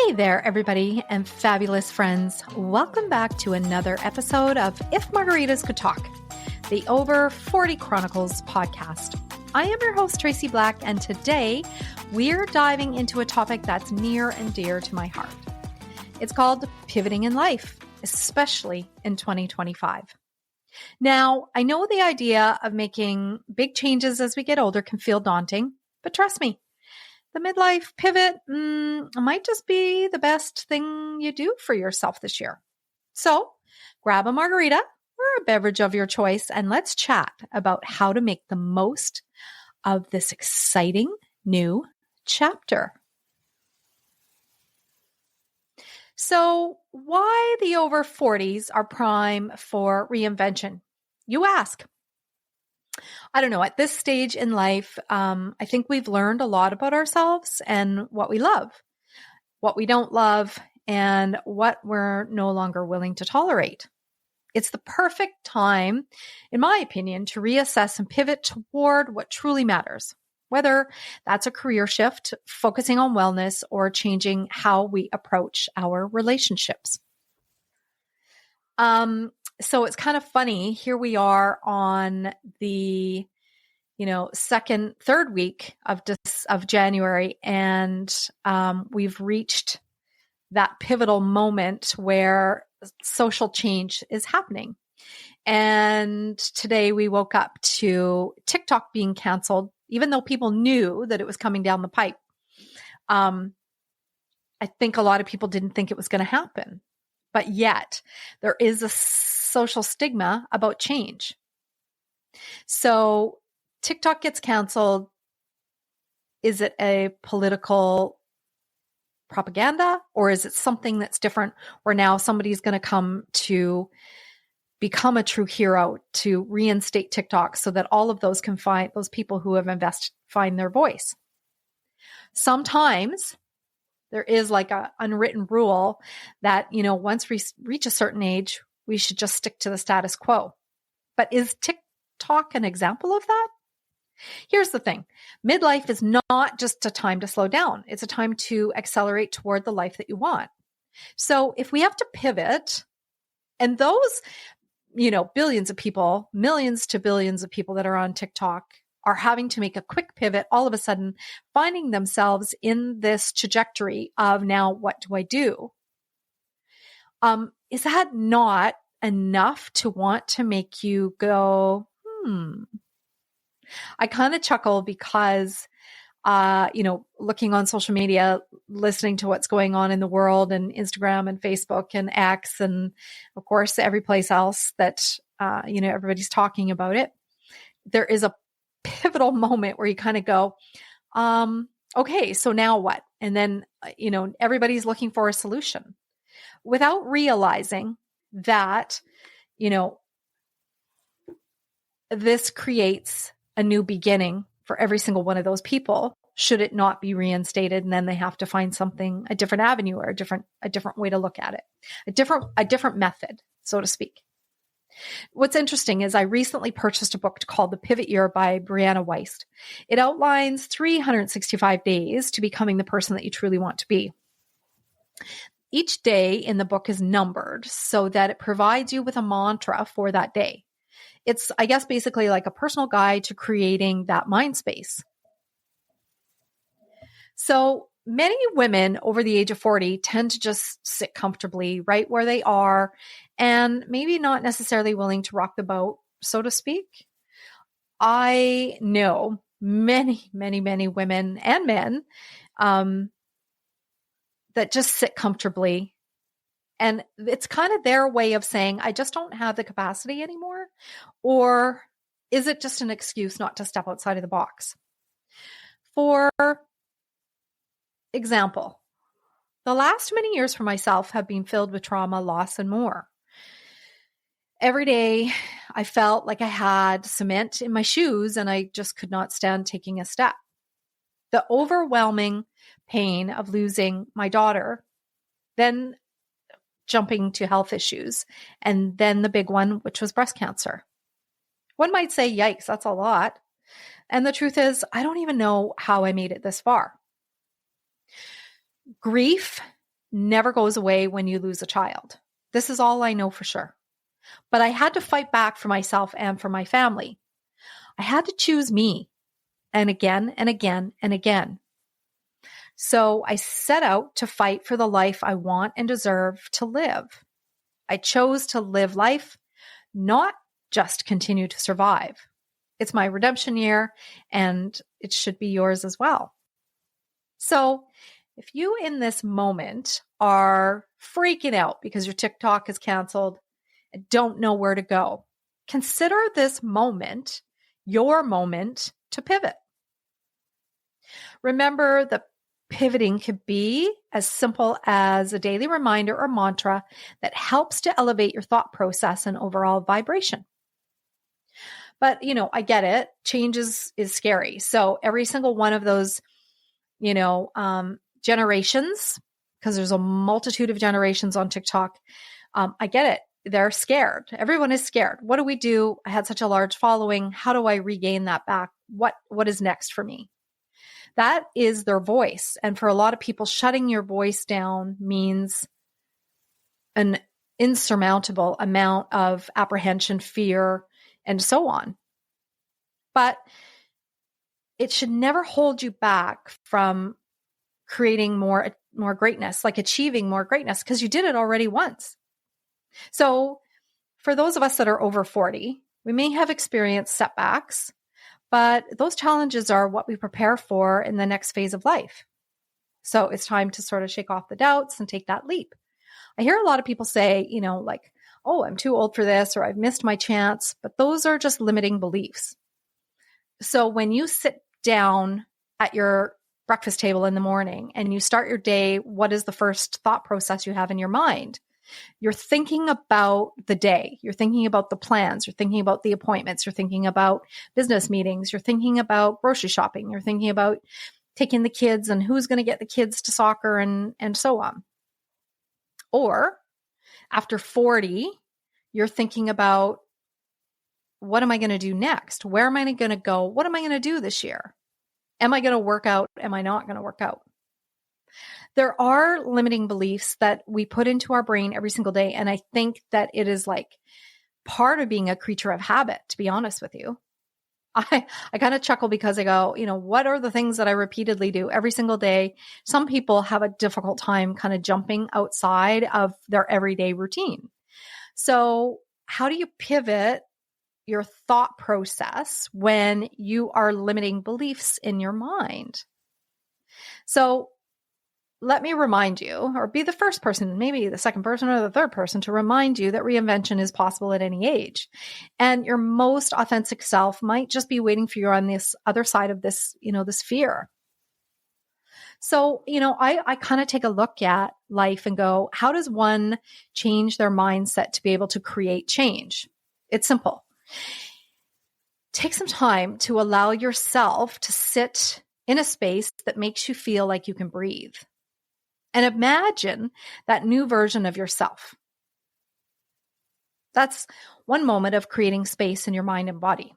Hey there, everybody and fabulous friends. Welcome back to another episode of If Margaritas Could Talk, the Over 40 Chronicles podcast. I am your host, Tracy Black, and today we're diving into a topic that's near and dear to my heart. It's called pivoting in life, especially in 2025. Now, I know the idea of making big changes as we get older can feel daunting, but trust me, the midlife pivot might just be the best thing you do for yourself this year. So grab a margarita or a beverage of your choice and let's chat about how to make the most of this exciting new chapter. So why the over 40s are prime for reinvention? You ask. I don't know. At this stage in life, I think we've learned a lot about ourselves and what we love, what we don't love, and what we're no longer willing to tolerate. It's the perfect time, in my opinion, to reassess and pivot toward what truly matters, whether that's a career shift, focusing on wellness, or changing how we approach our relationships. So it's kind of funny. Here we are on the, third week of January, and we've reached that pivotal moment where social change is happening. And today we woke up to TikTok being canceled, even though people knew that it was coming down the pipe. I think a lot of people didn't think it was going to happen. But yet there is a social stigma about change. So TikTok gets canceled. Is it a political propaganda, or is it something that's different where now somebody's going to come to become a true hero to reinstate TikTok so that all of those can find those people who have invested, find their voice? Sometimes there is like an unwritten rule that, once we reach a certain age, we should just stick to the status quo. But is TikTok an example of that? Here's the thing. Midlife is not just a time to slow down. It's a time to accelerate toward the life that you want. So if we have to pivot, and those, billions of people, millions to billions of people that are on TikTok are having to make a quick pivot, all of a sudden finding themselves in this trajectory of now, what do I do? Is that not enough to want to make you go, I kind of chuckle because, looking on social media, listening to what's going on in the world and Instagram and Facebook and X and of course, every place else that, everybody's talking about it. There is a pivotal moment where you kind of go, okay, so now what? And then, everybody's looking for a solution without realizing that, this creates a new beginning for every single one of those people, should it not be reinstated. And then they have to find a different avenue or a different way to look at it, a different method, so to speak. What's interesting is I recently purchased a book called The Pivot Year by Brianna Wiest. It outlines 365 days to becoming the person that you truly want to be. Each day in the book is numbered so that it provides you with a mantra for that day. It's, I guess, basically like a personal guide to creating that mind space. So many women over the age of 40 tend to just sit comfortably right where they are and maybe not necessarily willing to rock the boat, so to speak. I know many, many, many women and men that just sit comfortably. And it's kind of their way of saying, I just don't have the capacity anymore. Or is it just an excuse not to step outside of the box? For example, the last many years for myself have been filled with trauma, loss, and more. Every day I felt like I had cement in my shoes and I just could not stand taking a step. The overwhelming pain of losing my daughter, then jumping to health issues, and then the big one, which was breast cancer. One might say, yikes, that's a lot. And the truth is, I don't even know how I made it this far. Grief never goes away when you lose a child. This is all I know for sure. But I had to fight back for myself and for my family. I had to choose me, and again and again and again. So I set out to fight for the life I want and deserve to live. I chose to live life, not just continue to survive. It's my redemption year, and it should be yours as well. So if you in this moment are freaking out because your TikTok is canceled and don't know where to go, consider this moment your moment to pivot. Remember that pivoting could be as simple as a daily reminder or mantra that helps to elevate your thought process and overall vibration. But, I get it. Change is scary. So every single one of those, generations, because there's a multitude of generations on TikTok. I get it. They're scared. Everyone is scared. What do we do? I had such a large following. How do I regain that back? What is next for me? That is their voice. And for a lot of people, shutting your voice down means an insurmountable amount of apprehension, fear, and so on. But it should never hold you back from creating more greatness, like achieving more greatness, because you did it already once. So for those of us that are over 40, we may have experienced setbacks, but those challenges are what we prepare for in the next phase of life. So it's time to sort of shake off the doubts and take that leap. I hear a lot of people say, oh, I'm too old for this, or I've missed my chance, but those are just limiting beliefs. So when you sit down at your breakfast table in the morning and you start your day, what is the first thought process you have in your mind? You're thinking about the day. You're thinking about the plans. You're thinking about the appointments. You're thinking about business meetings. You're thinking about grocery shopping. You're thinking about taking the kids and who's going to get the kids to soccer and so on. Or after 40, you're thinking about, what am I going to do next? Where am I going to go? What am I going to do this year? Am I going to work out? Am I not going to work out? There are limiting beliefs that we put into our brain every single day. And I think that it is like part of being a creature of habit, to be honest with you. I kind of chuckle because I go, what are the things that I repeatedly do every single day? Some people have a difficult time kind of jumping outside of their everyday routine. So how do you pivot your thought process when you are limiting beliefs in your mind? So let me remind you, or be the first person, maybe the second person or the third person, to remind you that reinvention is possible at any age. And your most authentic self might just be waiting for you on this other side of this, this fear. So, I kind of take a look at life and go, how does one change their mindset to be able to create change? It's simple. Take some time to allow yourself to sit in a space that makes you feel like you can breathe. And imagine that new version of yourself. That's one moment of creating space in your mind and body.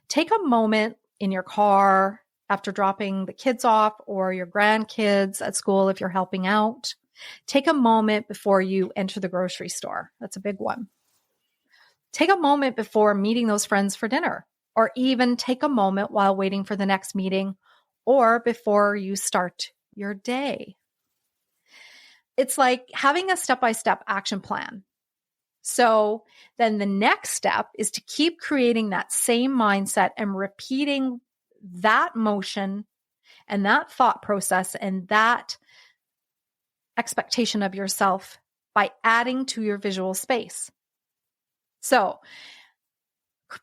Take a moment in your car after dropping the kids off or your grandkids at school if you're helping out. Take a moment before you enter the grocery store. That's a big one. Take a moment before meeting those friends for dinner, or even take a moment while waiting for the next meeting or before you start your day. It's like having a step-by-step action plan. So then the next step is to keep creating that same mindset and repeating that motion and that thought process and that expectation of yourself by adding to your visual space. So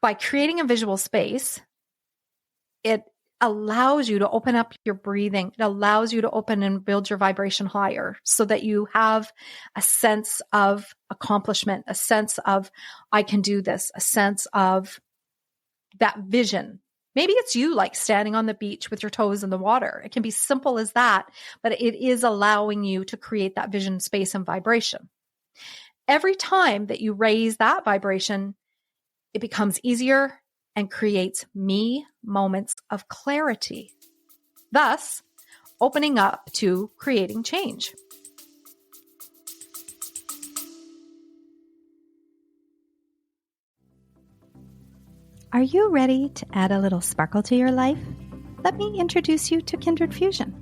by creating a visual space, it allows you to open up your breathing. It allows you to open and build your vibration higher so that you have a sense of accomplishment, a sense of, I can do this, a sense of that vision. Maybe it's you like standing on the beach with your toes in the water. It can be simple as that, but it is allowing you to create that vision, space, and vibration. Every time that you raise that vibration, it becomes easier and creates me moments of clarity, thus opening up to creating change. Are you ready to add a little sparkle to your life? Let me introduce you to Kindred Fusion,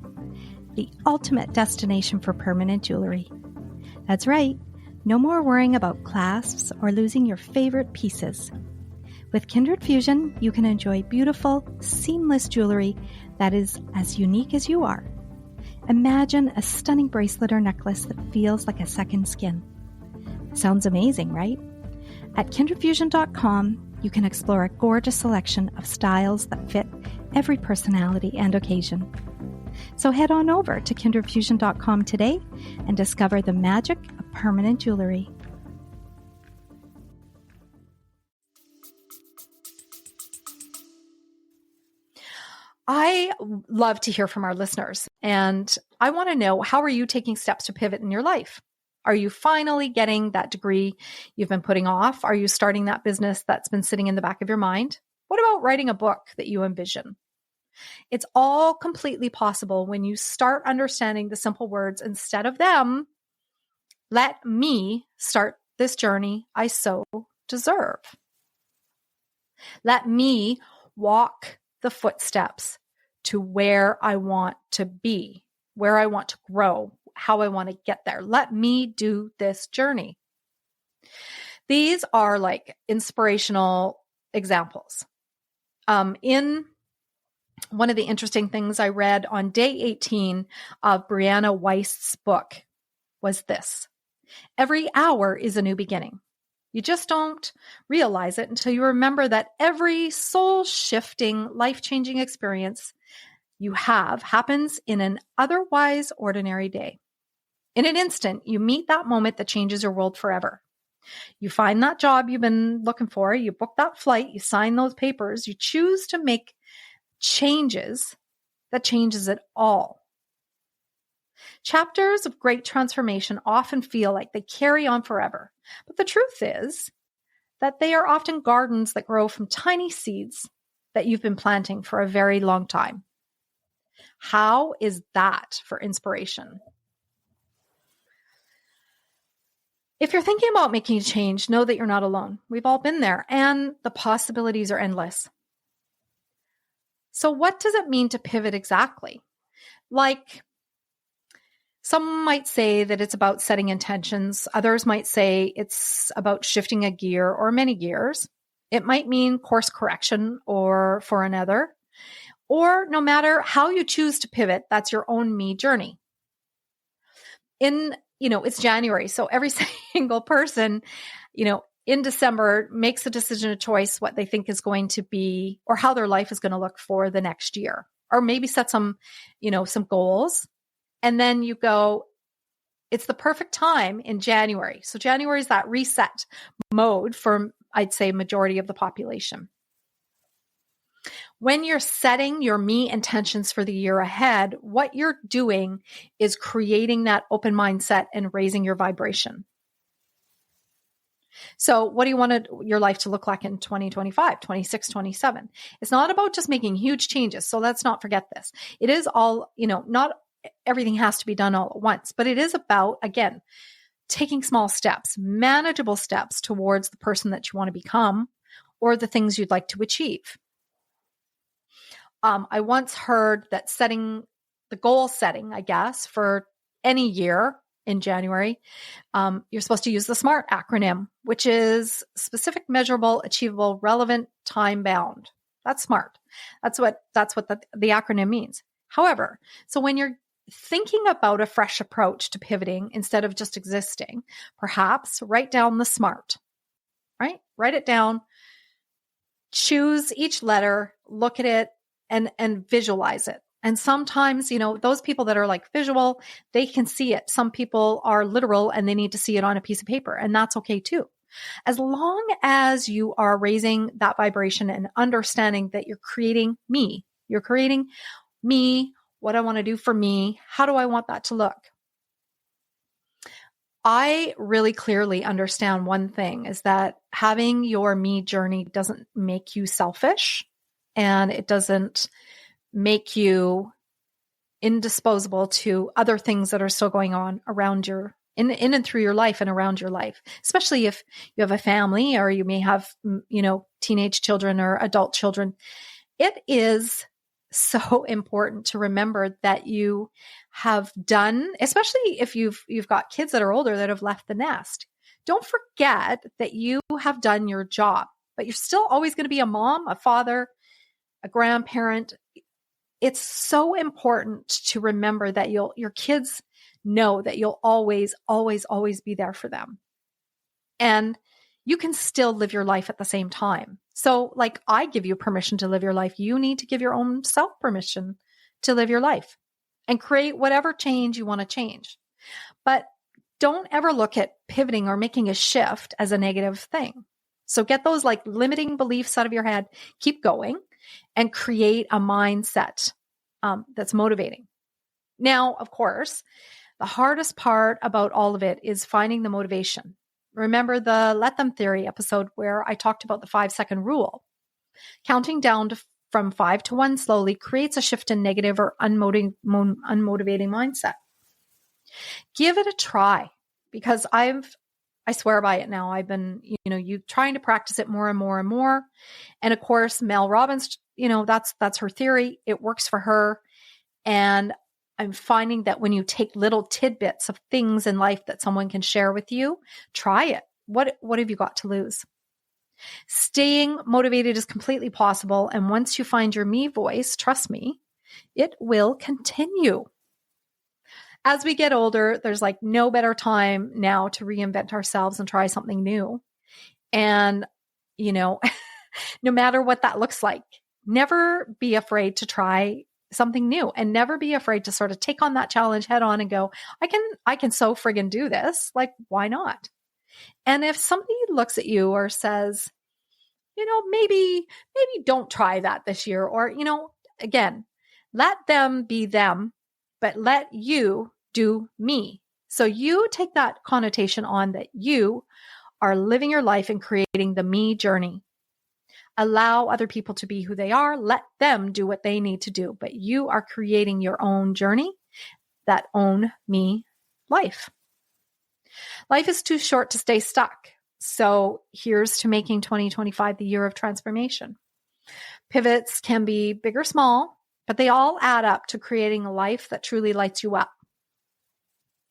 the ultimate destination for permanent jewelry. That's right, no more worrying about clasps or losing your favorite pieces. With Kindred Fusion, you can enjoy beautiful, seamless jewelry that is as unique as you are. Imagine a stunning bracelet or necklace that feels like a second skin. Sounds amazing, right? At kindredfusion.com, you can explore a gorgeous selection of styles that fit every personality and occasion. So head on over to kindredfusion.com today and discover the magic of permanent jewelry. I love to hear from our listeners, and I want to know, how are you taking steps to pivot in your life? Are you finally getting that degree you've been putting off? Are you starting that business that's been sitting in the back of your mind? What about writing a book that you envision? It's all completely possible when you start understanding the simple words instead of them. Let me start this journey I so deserve. Let me walk the footsteps to where I want to be, where I want to grow, how I want to get there. Let me do this journey. These are like inspirational examples. In one of the interesting things I read on day 18 of Brianna Weiss's book was this: every hour is a new beginning. You just don't realize it until you remember that every soul-shifting, life-changing experience you have happens in an otherwise ordinary day. In an instant, you meet that moment that changes your world forever. You find that job you've been looking for, you book that flight, you sign those papers, you choose to make changes that changes it all. Chapters of great transformation often feel like they carry on forever. But the truth is that they are often gardens that grow from tiny seeds that you've been planting for a very long time. How is that for inspiration? If you're thinking about making a change, know that you're not alone. We've all been there, and the possibilities are endless. So what does it mean to pivot exactly? Like, some might say that it's about setting intentions. Others might say it's about shifting a gear or many gears. It might mean course correction or for another. Or no matter how you choose to pivot, that's your own me journey. It's January, so every single person, in December makes a decision, a choice, what they think is going to be or how their life is going to look for the next year. Or maybe set some goals. And then you go, it's the perfect time in January. So January is that reset mode for, I'd say, majority of the population. When you're setting your me intentions for the year ahead, what you're doing is creating that open mindset and raising your vibration. So what do you want your life to look like in 2025, 26, 27? It's not about just making huge changes. So let's not forget this. It is all, not everything has to be done all at once, but it is about, again, taking small steps, manageable steps towards the person that you want to become or the things you'd like to achieve. I once heard that the goal setting, I guess, for any year in January, you're supposed to use the SMART acronym, which is specific, measurable, achievable, relevant, time bound. That's SMART. That's what the acronym means. However, so when you're thinking about a fresh approach to pivoting instead of just existing, perhaps write down the SMART, right? Write it down, choose each letter, look at it, and visualize it. And sometimes, those people that are like visual, they can see it. Some people are literal and they need to see it on a piece of paper, and that's okay too. As long as you are raising that vibration and understanding that you're creating me, what I want to do for me, how do I want that to look? I really clearly understand one thing is that having your me journey doesn't make you selfish, and it doesn't make you indisposable to other things that are still going on around your in and through your life and around your life, especially if you have a family or you may have, teenage children or adult children. It is so important to remember that you have done, especially if you've got kids that are older that have left the nest. Don't forget that you have done your job, but you're still always going to be a mom, a father, a grandparent. It's so important to remember that your kids know that you'll always, always, always be there for them. And you can still live your life at the same time. So like I give you permission to live your life. You need to give your own self permission to live your life and create whatever change you want to change. But don't ever look at pivoting or making a shift as a negative thing. So get those like limiting beliefs out of your head, keep going, and create a mindset that's motivating. Now, of course, the hardest part about all of it is finding the motivation. Remember the Let Them Theory episode where I talked about the 5-second rule. Counting down from 5 to 1 slowly creates a shift in negative or unmotivating mindset. Give it a try, because I swear by it now. I've been, you trying to practice it more and more and more. And of course, Mel Robbins, that's her theory. It works for her. And I'm finding that when you take little tidbits of things in life that someone can share with you, try it. What have you got to lose? Staying motivated is completely possible. And once you find your me voice, trust me, it will continue. As we get older, there's like no better time now to reinvent ourselves and try something new. And, no matter what that looks like, never be afraid to try something new, and never be afraid to sort of take on that challenge head on and go, I can so friggin' do this. Like, why not? And if somebody looks at you or says, maybe don't try that this year, or, again, let them be them, but let you do me. So you take that connotation on that you are living your life and creating the me journey. Allow other people to be who they are. Let them do what they need to do. But you are creating your own journey, that own me life. Life is too short to stay stuck. So here's to making 2025 the year of transformation. Pivots can be big or small, but they all add up to creating a life that truly lights you up.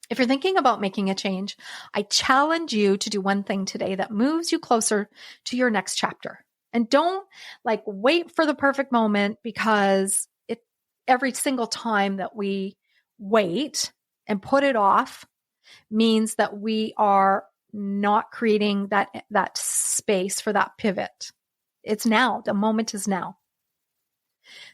If you're thinking about making a change, I challenge you to do one thing today that moves you closer to your next chapter. And don't wait for the perfect moment, because every single time that we wait and put it off means that we are not creating that space for that pivot. It's now. The moment is now.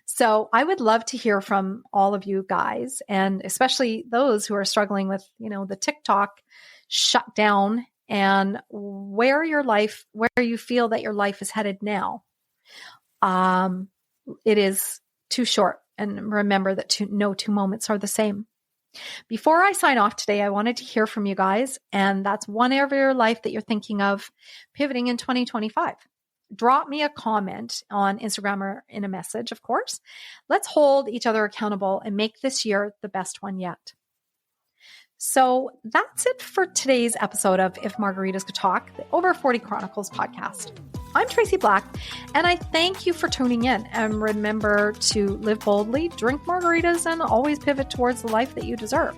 So I would love to hear from all of you guys, and especially those who are struggling with, the TikTok shutdown, and where you feel that your life is headed now. It is too short. And remember that no two moments are the same. Before I sign off today, I wanted to hear from you guys. And that's one area of your life that you're thinking of pivoting in 2025. Drop me a comment on Instagram or in a message, of course. Let's hold each other accountable and make this year the best one yet. So that's it for today's episode of If Margaritas Could Talk, the Over 40 Chronicles podcast. I'm Tracy Black, and I thank you for tuning in. And remember to live boldly, drink margaritas, and always pivot towards the life that you deserve.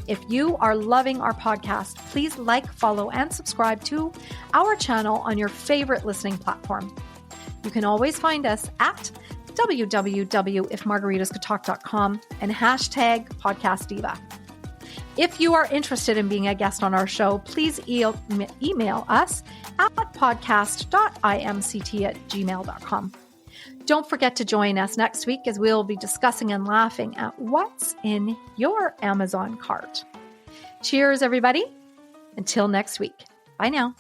If you are loving our podcast, please follow, and subscribe to our channel on your favorite listening platform. You can always find us at www.ifmargaritascouldtalk.com and #podcastdiva. If you are interested in being a guest on our show, please email us at podcast.imct@gmail.com. Don't forget to join us next week, as we'll be discussing and laughing at what's in your Amazon cart. Cheers, everybody. Until next week. Bye now.